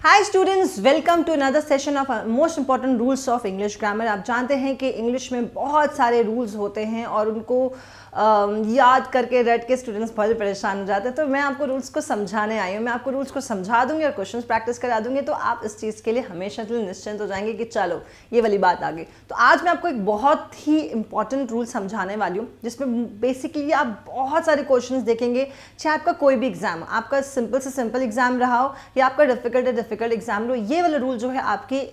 Hi students, welcome to another session of most important rules of English grammar. आप जानते हैं कि English में बहुत सारे रूल्स होते हैं और उनको याद करके रट के स्टूडेंट्स बहुत परेशान हो जाते हैं। तो मैं आपको रूल्स को समझाने आई हूँ। मैं आपको रूल्स को समझा दूंगी और क्वेश्चंस प्रैक्टिस करा दूंगी, तो आप इस चीज़ के लिए हमेशा के लिए निश्चिंत हो जाएंगे कि चलो ये वाली बात आ गई। तो आज मैं आपको एक बहुत ही इंपॉर्टेंट रूल समझाने वाली हूँ, जिसमें बेसिकली आप बहुत सारे क्वेश्चंस देखेंगे। चाहे आपका कोई भी एग्जाम, आपका सिंपल से सिंपल एग्जाम रहा हो या आपका डिफिकल्ट एग्जाम लो, ये वाला रूल जो है आपके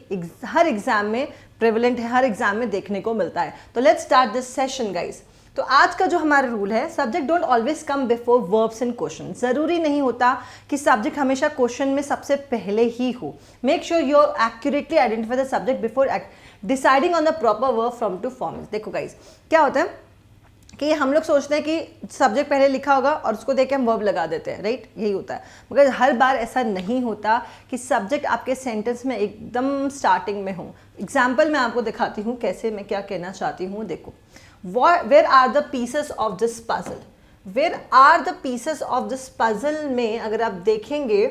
हर एग्जाम में प्रेवलेंट है, हर एग्जाम में देखने को मिलता है। तो let's start this session guys. तो आज का जो हमारा रूल है, subject don't always come before verbs in question. जरूरी नहीं होता कि सब्जेक्ट हमेशा क्वेश्चन में सबसे पहले ही हो। Make sure you accurately identify the subject before deciding on the proper verb from to form. देखो गाइस, क्या होता है कि हम लोग सोचते हैं कि सब्जेक्ट पहले लिखा होगा और उसको देख के हम वर्ब लगा देते हैं, राइट? यही होता है। मगर हर बार ऐसा नहीं होता कि सब्जेक्ट आपके सेंटेंस में एकदम स्टार्टिंग में हो। एग्जाम्पल मैं आपको दिखाती हूँ कैसे, मैं क्या कहना चाहती हूँ। देखो, where are the pieces of this puzzle. Where are the pieces of this puzzle में अगर आप देखेंगे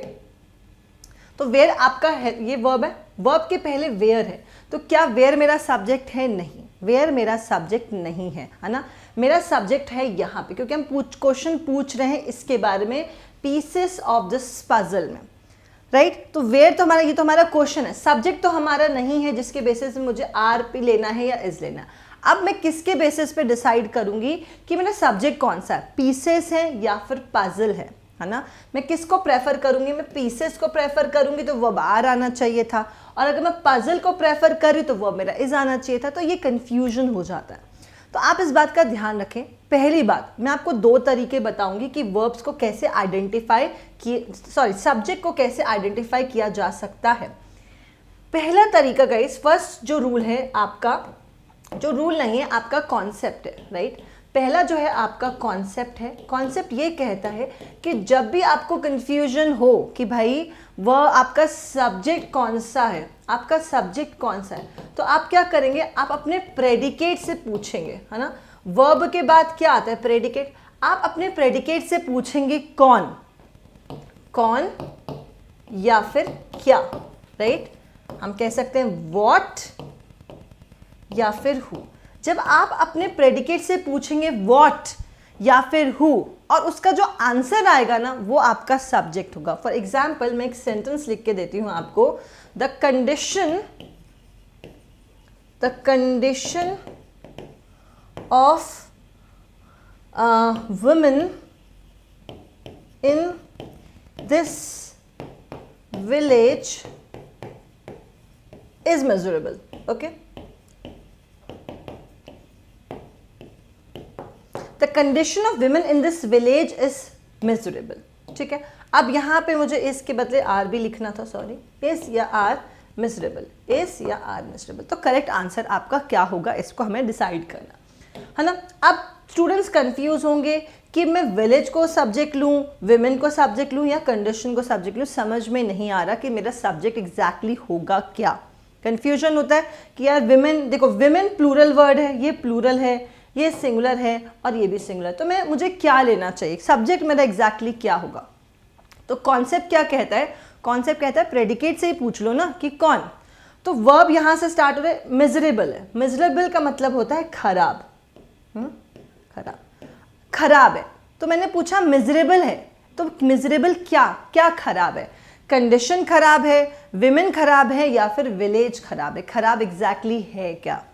तो वेयर आपका है, ये वर्ब है, वर्ब के पहले वेयर है। तो क्या वेयर मेरा सब्जेक्ट है? नहीं, वेयर मेरा सब्जेक्ट नहीं है, है ना। मेरा सब्जेक्ट है यहाँ पे, क्योंकि हम क्वेश्चन पूछ रहे हैं इसके बारे में, पीसेस ऑफ दिस पजल में, राइट। तो वेयर तो हमारा, ये तो हमारा क्वेश्चन है, सब्जेक्ट तो हमारा नहीं है जिसके बेसिस पे मुझे आर पी लेना है या इज लेना है। अब मैं किसके बेसिस पे डिसाइड करूंगी कि मेरा सब्जेक्ट कौन सा है, पीसेस है या फिर पजल है ना। मैं किसको प्रेफर करूंगी? मैं पीसेस को प्रेफर करूंगी तो वर्ब आर आना चाहिए था, और अगर मैं पजल को प्रेफर करूँ तो वर्ब मेरा इज आना चाहिए था। तो ये कंफ्यूजन हो जाता है। तो आप इस बात का ध्यान रखें। पहली बात, मैं आपको दो तरीके बताऊंगी कि वर्ब्स को कैसे आइडेंटिफाई किए, सब्जेक्ट को कैसे आइडेंटिफाई किया जा सकता है। पहला तरीका गाइस, फर्स्ट जो रूल है आपका, जो रूल नहीं है आपका, कॉन्सेप्ट है, राइट। पहला जो है आपका कॉन्सेप्ट है। कॉन्सेप्ट ये कहता है कि जब भी आपको कंफ्यूजन हो कि भाई वह आपका सब्जेक्ट कौन सा है, आपका सब्जेक्ट कौन सा है, तो आप क्या करेंगे? आप अपने प्रेडिकेट से पूछेंगे, है ना। वर्ब के बाद क्या आता है? प्रेडिकेट। आप अपने प्रेडिकेट से पूछेंगे कौन, कौन या फिर क्या, राइट। हम कह सकते हैं व्हाट या फिर हु। जब आप अपने प्रेडिकेट से पूछेंगे व्हाट या फिर हु, और उसका जो आंसर आएगा ना, वो आपका सब्जेक्ट होगा। फॉर एग्जाम्पल मैं एक सेंटेंस लिख के देती हूं आपको। The condition of women in this village is measurable. Okay, the condition of women in this village is miserable. ठीक है, अब यहाँ पे मुझे इस के बदले आर भी लिखना था, सॉरी, इस या आर मिजरेबल, इस या आर मिजरेबल। तो करेक्ट आंसर आपका क्या होगा, इसको हमें डिसाइड करना है ना। अब स्टूडेंट्स कंफ्यूज होंगे कि मैं विलेज को सब्जेक्ट लूँ, विमेन को सब्जेक्ट लूँ या कंडीशन को सब्जेक्ट लूँ। समझ में नहीं आ रहा कि मेरा सब्जेक्ट एग्जैक्टली होगा क्या। कंफ्यूजन होता है कि यार विमेन, देखो विमेन प्लूरल वर्ड है, ये प्लूरल है, ये सिंगुलर है और ये भी सिंगुलर, तो मुझे क्या लेना चाहिए, सब्जेक्ट मेरा एग्जैक्टली क्या होगा। तो कॉन्सेप्ट क्या कहता है? कॉन्सेप्ट कहता है प्रेडिकेट से ही पूछ लो ना कि कौन। तो वर्ब यहां से स्टार्ट हो रहा है, मिजरेबल है। मिजरेबल का मतलब होता है खराब, खराब, खराब है। तो मैंने पूछा मिजरेबल है, तो मिजरेबल क्या, क्या खराब है? कंडीशन खराब है, विमेन खराब है या फिर विलेज खराब है? खराब एग्जैक्टली है क्या,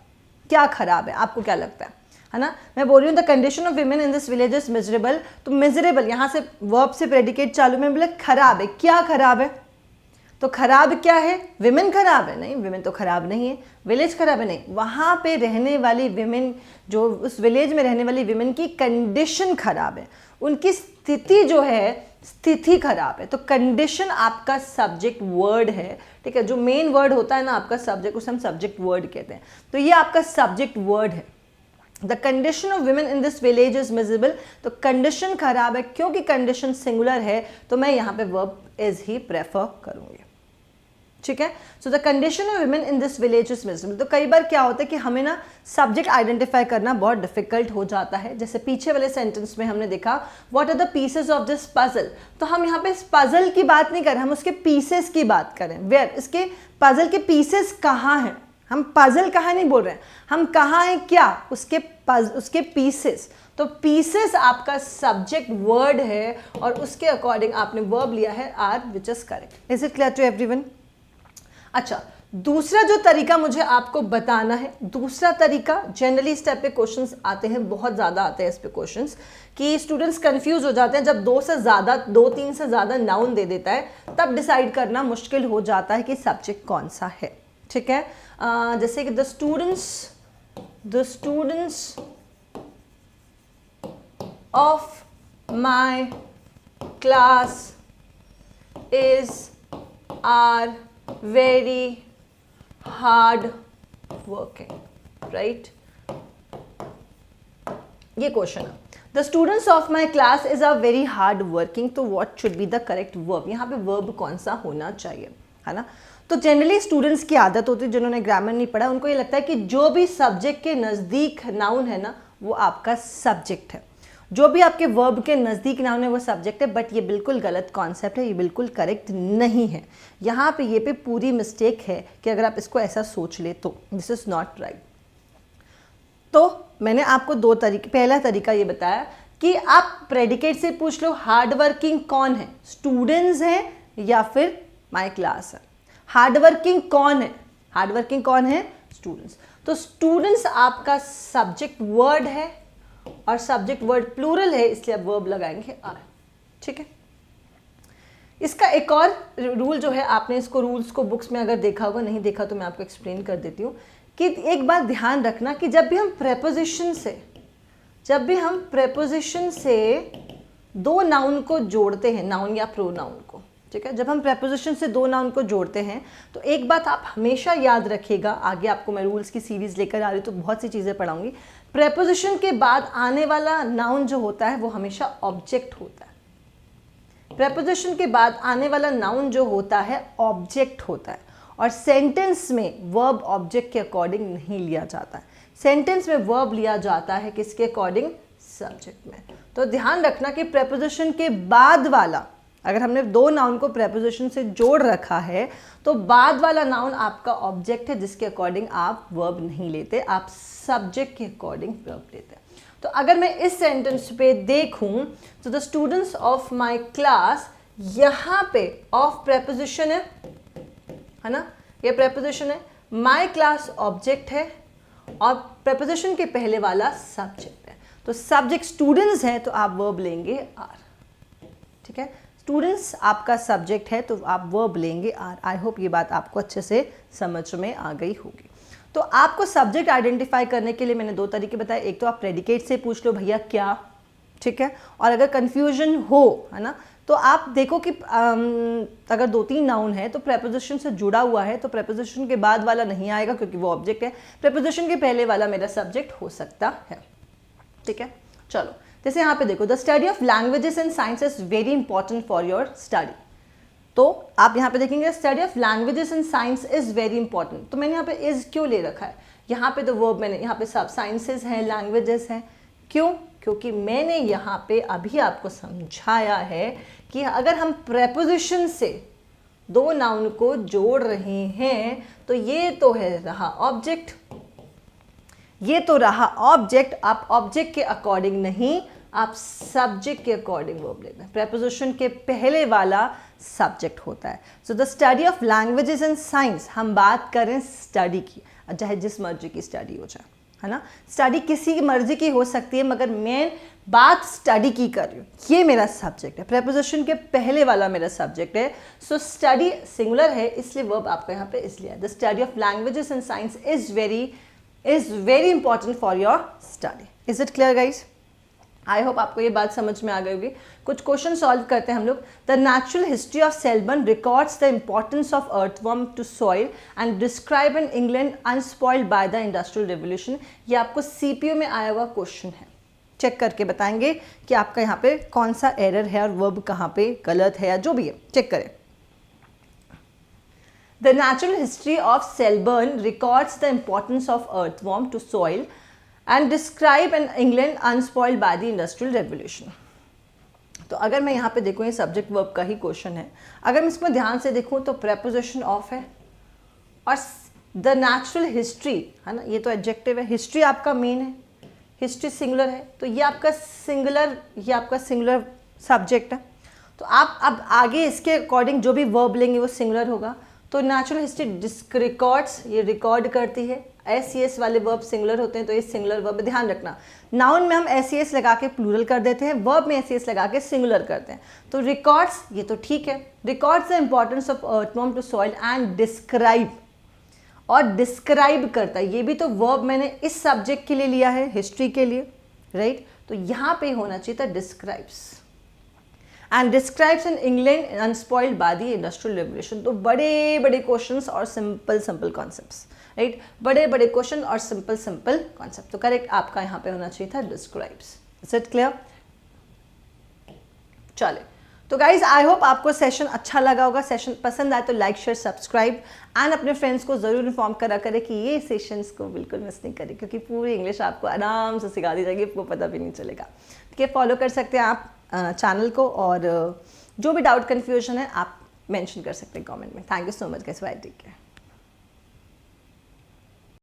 क्या खराब है? आपको क्या लगता है ना। मैं बोल रही हूँ the condition of women in this village is miserable. तो मिजरेबल यहाँ से वर्ब से प्रेडिकेट चालू में बोले खराब है, क्या खराब है? तो खराब क्या है? विमेन खराब है? नहीं, विमेन तो खराब नहीं है। विलेज खराब है? नहीं, वहाँ पे रहने वाली विमेन, जो उस विलेज में रहने वाली विमेन की कंडीशन खराब है, उनकी स्थिति जो है, स्थिति खराब है। तो कंडीशन आपका सब्जेक्ट वर्ड है, ठीक है। जो मेन वर्ड होता है ना आपका सब्जेक्ट, उसे हम सब्जेक्ट वर्ड कहते हैं। तो ये आपका सब्जेक्ट वर्ड है। The condition of women in this village is miserable. तो कंडीशन खराब है, क्योंकि कंडीशन सिंगुलर है तो मैं यहाँ पे वर्ब इज ही प्रेफर करूंगी। ठीक है। So the condition of women in this village is miserable. तो कई बार क्या होता है कि हमें ना सब्जेक्ट आइडेंटिफाई करना बहुत डिफिकल्ट हो जाता है। जैसे पीछे वाले सेंटेंस में हमने देखा what are the pieces of this puzzle, तो हम यहाँ पे इस पजल की बात नहीं कर रहे, हम उसके पीसेस की बात करें। वेयर, इसके पजल के पीसेस कहाँ हैं, हम पजल कहाँ नहीं बोल रहे हैं, हम कहाँ हैं क्या, उसके पीसेस। तो पीसेस आपका सब्जेक्ट वर्ड है और उसके अकॉर्डिंग आपने वर्ब लिया है are, which is correct. Is it clear to everyone? अच्छा, दूसरा जो तरीका मुझे आपको बताना है, दूसरा तरीका, जनरली इस टाइप पे क्वेश्चंस आते हैं, बहुत ज़्यादा आते हैं इस पे क्वेश्चंस, कि स्टूडेंट्स कंफ्यूज हो जाते हैं जब दो तीन से ज़्यादा नाउन दे देता है, तब डिसाइड करना मुश्किल हो जाता है कि सब्जेक्ट कौन सा है। ठीक है, जैसे कि the students of my class are very hard working, right? ये क्वेश्चन है, the students of my class is a very hard working, तो what should be the correct verb, यहाँ पे वर्ब कौन सा होना चाहिए, है ना। तो जनरली स्टूडेंट्स की आदत होती है, जिन्होंने ग्रामर नहीं पढ़ा, उनको ये लगता है कि जो भी सब्जेक्ट के नज़दीक नाउन है ना, वो आपका सब्जेक्ट है, जो भी आपके वर्ब के नज़दीक नाउन है वो सब्जेक्ट है। बट ये बिल्कुल गलत कॉन्सेप्ट है, ये बिल्कुल करेक्ट नहीं है। यहाँ पे ये पूरी मिस्टेक है कि अगर आप इसको ऐसा सोच ले तो दिस इज़ नॉट राइट। तो मैंने आपको दो तरीके, पहला तरीका ये बताया कि आप प्रेडिकेट से पूछ लो हार्ड वर्किंग कौन है, स्टूडेंट्स हैं या फिर माई क्लास है। हार्ड वर्किंग कौन है, हार्ड वर्किंग कौन है, स्टूडेंट्स। तो स्टूडेंट्स आपका सब्जेक्ट वर्ड है और सब्जेक्ट वर्ड प्लूरल है, इसलिए आप वर्ब लगाएंगे आर। ठीक है, इसका एक और रूल जो है, आपने इसको रूल्स को बुक्स में अगर देखा होगा, नहीं देखा तो मैं आपको एक्सप्लेन कर देती हूँ कि एक बात ध्यान रखना कि जब भी हम प्रेपोजिशन से दो नाउन को जोड़ते हैं, नाउन या प्रोनाउन को, ठीक है, जब हम प्रेपोजिशन से दो नाउन को जोड़ते हैं तो एक बात आप हमेशा याद रखिएगा, आगे आपको मैं रूल्स की सीरीज लेकर आ रही हूँ तो बहुत सी चीज़ें पढ़ाऊंगी। प्रेपोजिशन के बाद आने वाला नाउन जो होता है वो हमेशा ऑब्जेक्ट होता है। प्रेपोजिशन के बाद आने वाला नाउन जो होता है ऑब्जेक्ट होता है, और सेंटेंस में वर्ब ऑब्जेक्ट के अकॉर्डिंग नहीं लिया जाता है। सेंटेंस में वर्ब लिया जाता है किसके अकॉर्डिंग, सब्जेक्ट में। तो ध्यान रखना कि प्रेपोजिशन के बाद वाला, अगर हमने दो नाउन को प्रेपोजिशन से जोड़ रखा है तो बाद वाला नाउन आपका ऑब्जेक्ट है, जिसके अकॉर्डिंग आप वर्ब नहीं लेते, आप सब्जेक्ट के अकॉर्डिंग वर्ब लेते हैं। तो अगर मैं इस सेंटेंस पे देखूं तो the students of my class, यहाँ पे ऑफ प्रेपोजिशन है ना, ये प्रेपोजिशन है, माय क्लास ऑब्जेक्ट है और प्रेपोजिशन के पहले वाला सब्जेक्ट है। तो सब्जेक्ट स्टूडेंट्स है तो आप वर्ब लेंगे आर। ठीक है, स्टूडेंट्स आपका सब्जेक्ट है तो आप वर्ब लेंगे आर। आई होप ये बात आपको अच्छे से समझ में आ गई होगी। तो आपको सब्जेक्ट आइडेंटिफाई करने के लिए मैंने दो तरीके बताए, एक तो आप प्रेडिकेट से पूछ लो भैया क्या, ठीक है, और अगर कंफ्यूजन हो, है ना, तो आप देखो कि अगर दो तीन नाउन है तो प्रेपोजिशन से जुड़ा हुआ है तो प्रेपोजिशन के बाद वाला नहीं आएगा क्योंकि वो ऑब्जेक्ट है, प्रेपोजिशन के पहले वाला मेरा सब्जेक्ट हो सकता है। ठीक है, चलो जैसे यहाँ पे देखो, the study of languages and science is very important for your study. तो आप यहाँ पे देखेंगे study of languages and science is very important. तो मैंने यहाँ पे इज क्यों ले रखा है, यहाँ पे तो वर्ब मैंने यहाँ पे सब साइंसेज हैं, लैंग्वेजेस हैं, क्यों, क्योंकि मैंने यहाँ पे अभी आपको समझाया है कि अगर हम प्रेपोजिशन से दो नाउन को जोड़ रहे हैं तो ये तो है रहा ऑब्जेक्ट, ये तो रहा ऑब्जेक्ट। आप ऑब्जेक्ट के अकॉर्डिंग नहीं, आप सब्जेक्ट के अकॉर्डिंग वर्ब लेते हैं। प्रेपोजिशन के पहले वाला सब्जेक्ट होता है। So the study of languages and science, हम बात करें स्टडी की, चाहे जिस मर्जी की स्टडी हो जाए, है ना, स्टडी किसी की मर्जी की हो सकती है, मगर मैं बात स्टडी की कर रही हूँ, ये मेरा सब्जेक्ट है, प्रेपोजिशन के पहले वाला मेरा सब्जेक्ट है। सो स्टडी सिंगुलर है, इसलिए वर्ब आपका यहाँ पे इसलिए है। The study of languages and science is very important for your study. Is it clear guys? I hope आपको ये बात समझ में आ गई होगी। कुछ क्वेश्चन सॉल्व करते हैं हम लोग। The natural history of Selborne records the importance of earthworm to soil and describe an England unspoiled by the industrial revolution. ये आपको सीपीयू में आया हुआ क्वेश्चन है, चेक करके बताएंगे कि आपका यहाँ पे कौन सा एरर है और वर्ब कहाँ पे गलत है या जो भी है, चेक करें। The natural history of Selborne records the importance of earthworm to soil and describe an England unspoiled by the Industrial Revolution. तो अगर मैं यहाँ पे देखूँ, ये सब्जेक्ट वर्ब का ही क्वेश्चन है, अगर मैं इसमें ध्यान से देखूँ तो प्रेपोजिशन ऑफ है और द नेचुरल हिस्ट्री है ना, ये तो एडजेक्टिव है, हिस्ट्री आपका मेन है, हिस्ट्री सिंगुलर है, तो ये आपका सिंगुलर सब्जेक्ट है। तो आप अब आगे इसके अकॉर्डिंग जो भी वर्ब लेंगे वो सिंगुलर होगा। तो नेचुरल हिस्ट्री रिकॉर्ड्स, ये रिकॉर्ड करती है, एस वाले वर्ब सिंगुलर होते हैं, तो ये सिंगुलर वर्ब, ध्यान रखना। नाउन में हम एस लगा के प्लूरल कर देते हैं, वर्ब में एस लगा के सिंगुलर करते हैं। तो रिकॉर्ड्स, ये तो ठीक है, records the importance of earthworm to soil and describe, और डिस्क्राइब करता है, ये भी तो वर्ब मैंने इस सब्जेक्ट के लिए लिया है, हिस्ट्री के लिए, राइट। तो यहाँ पे होना चाहिए था describes, and describes in England unspoiled by the industrial revolution. तो बड़े बड़े क्वेश्चंस और सिंपल कॉन्सेप्ट्स, राइट, बड़े बड़े क्वेश्चन और सिंपल कॉन्सेप्ट। तो करेक्ट आपका यहाँ पे होना चाहिए था डिस्क्राइब्स। Is it clear? चले, तो गाइज आई होप आपको सेशन अच्छा लगा होगा। सेशन पसंद आए तो लाइक शेयर सब्सक्राइब एंड अपने फ्रेंड्स को ज़रूर इन्फॉर्म करा करें कि ये सेशंस को बिल्कुल मिस नहीं करें, क्योंकि पूरी इंग्लिश आपको आराम से सिखा दी जाएगी, आपको पता भी नहीं चलेगा। ठीक है, फॉलो कर सकते हैं आप चैनल को, और जो भी डाउट कन्फ्यूजन है आप मेंशन कर सकते हैं कमेंट में। Thank you so much guys, bye, take care.